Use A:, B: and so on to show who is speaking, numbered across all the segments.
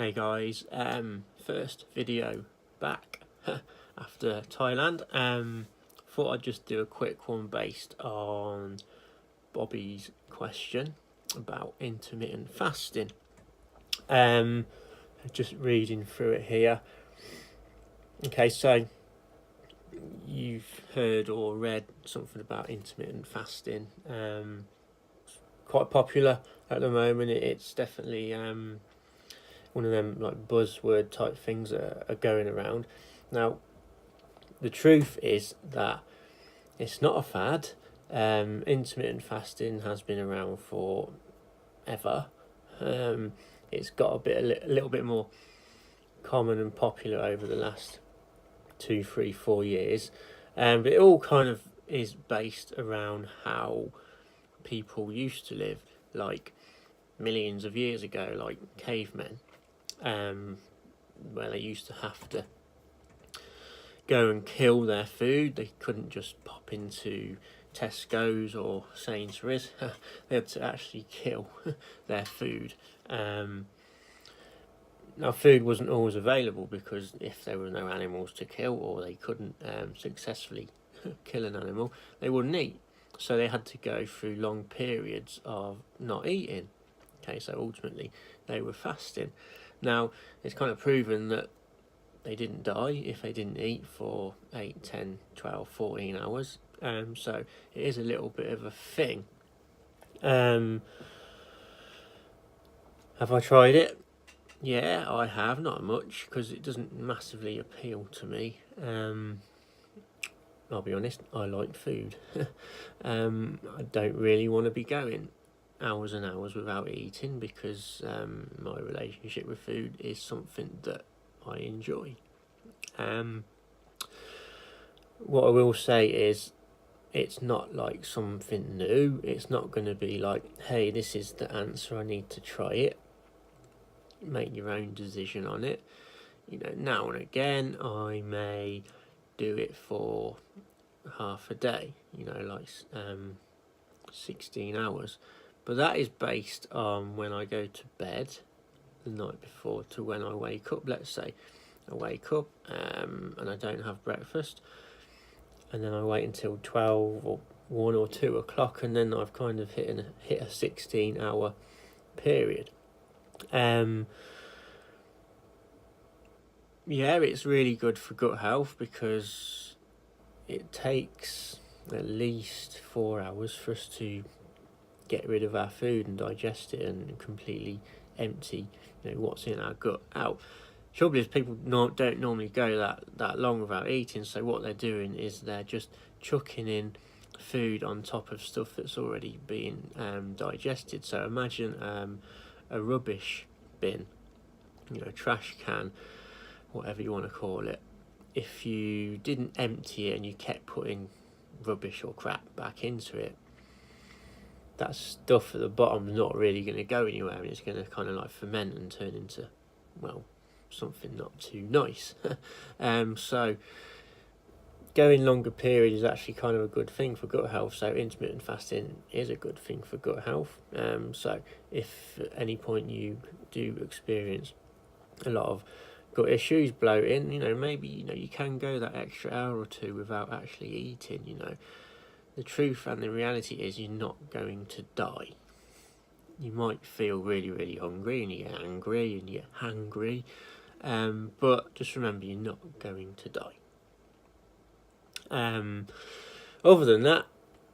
A: Hey guys, first video back after Thailand. Thought I'd just do a quick one based on Bobby's question about intermittent fasting. Just reading through it here. Okay, so you've heard or read something about intermittent fasting. Quite popular at the moment. It's definitely one of them like buzzword type things that are going around. Now, the truth is that it's not a fad. Intermittent fasting has been around for ever. It's got a little bit more common and popular over the last 2, 3, 4 years. But it all kind of is based around how people used to live, like millions of years ago, like cavemen. Where they used to have to go and kill their food. They couldn't just pop into Tesco's or Sainsbury's. They had to actually kill their food. Now, food wasn't always available because if there were no animals to kill or they couldn't successfully kill an animal, they wouldn't eat. So they had to go through long periods of not eating. Okay, so ultimately they were fasting. Now, it's kind of proven that they didn't die if they didn't eat for 8, 10, 12, 14 hours. So it is a little bit of a thing. Have I tried it? Yeah, I have. Not much, because it doesn't massively appeal to me. I'll be honest, I like food. I don't really want to be going hours and hours without eating because my relationship with food is something that I enjoy. What I will say is it's not like something new. It's not going to be like, hey, this is the answer, I need to try it. Make your own decision on it. You know, now and again I may do it for half a day, you know, like 16 hours. But that is based on when I go to bed the night before to when I wake up. Let's say I wake up and I don't have breakfast, and then I wait until 12 or 1 or 2 o'clock, and then I've kind of hit a 16-hour period. Yeah, it's really good for gut health because it takes at least 4 hours for us to get rid of our food and digest it and completely empty, you know, what's in our gut out. Trouble is, people don't normally go that long without eating, so what they're doing is they're just chucking in food on top of stuff that's already been digested. So imagine a rubbish bin, you know, a trash can, whatever you want to call it. If you didn't empty it and you kept putting rubbish or crap back into it, that stuff at the bottom is not really going to go anywhere, and it's going to kind of like ferment and turn into, well, something not too nice. So going longer periods is actually kind of a good thing for gut health. So intermittent fasting is a good thing for gut health. So if at any point you do experience a lot of gut issues, bloating, you know, maybe, you know, you can go that extra hour or 2 without actually eating. You know, the truth and the reality is you're not going to die. You might feel really, really hungry and you get angry and you're hangry, but just remember, you're not going to die. Other than that,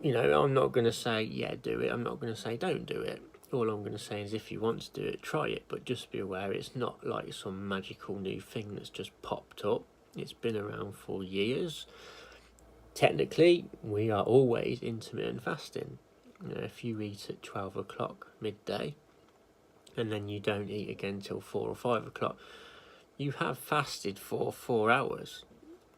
A: you know, I'm not going to say, yeah, do it. I'm not going to say, don't do it. All I'm going to say is, if you want to do it, try it. But just be aware, it's not like some magical new thing that's just popped up. It's been around for years. Technically, we are always intermittent fasting. You know, if you eat at 12 o'clock midday and then you don't eat again till 4 or 5 o'clock, you have fasted for 4 hours.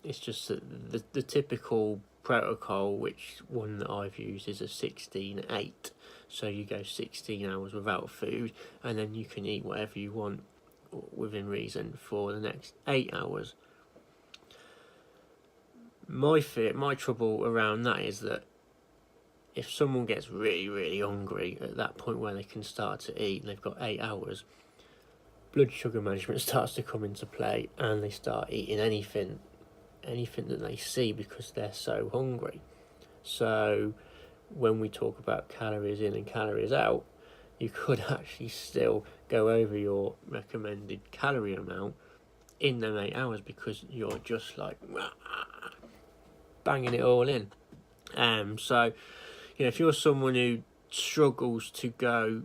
A: It's just that the typical protocol, which one that I've used, is a 16-8. So you go 16 hours without food, and then you can eat whatever you want within reason for the next 8 hours. My trouble around that is that if someone gets really, really hungry at that point where they can start to eat and they've got 8 hours, blood sugar management starts to come into play, and they start eating anything that they see because they're so hungry. So when we talk about calories in and calories out, you could actually still go over your recommended calorie amount in them 8 hours because you're just like banging it all in. So if you're someone who struggles to go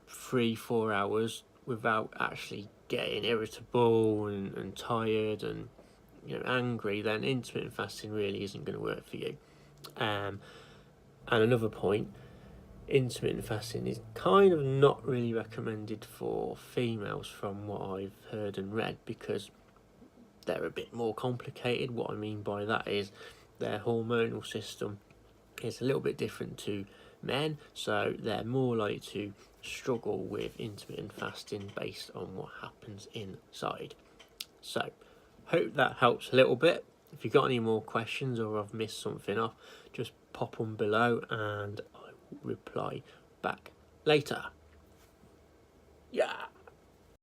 A: 3-4 hours without actually getting irritable and tired and angry, then intermittent fasting really isn't going to work for you. And another point, intermittent fasting is kind of not really recommended for females from what I've heard and read, because they're a bit more complicated. What I mean by that is their hormonal system is a little bit different to men, so they're more likely to struggle with intermittent fasting based on what happens inside. So hope that helps a little bit. If you've got any more questions or I've missed something off, just pop them below and I will reply back later. Yeah.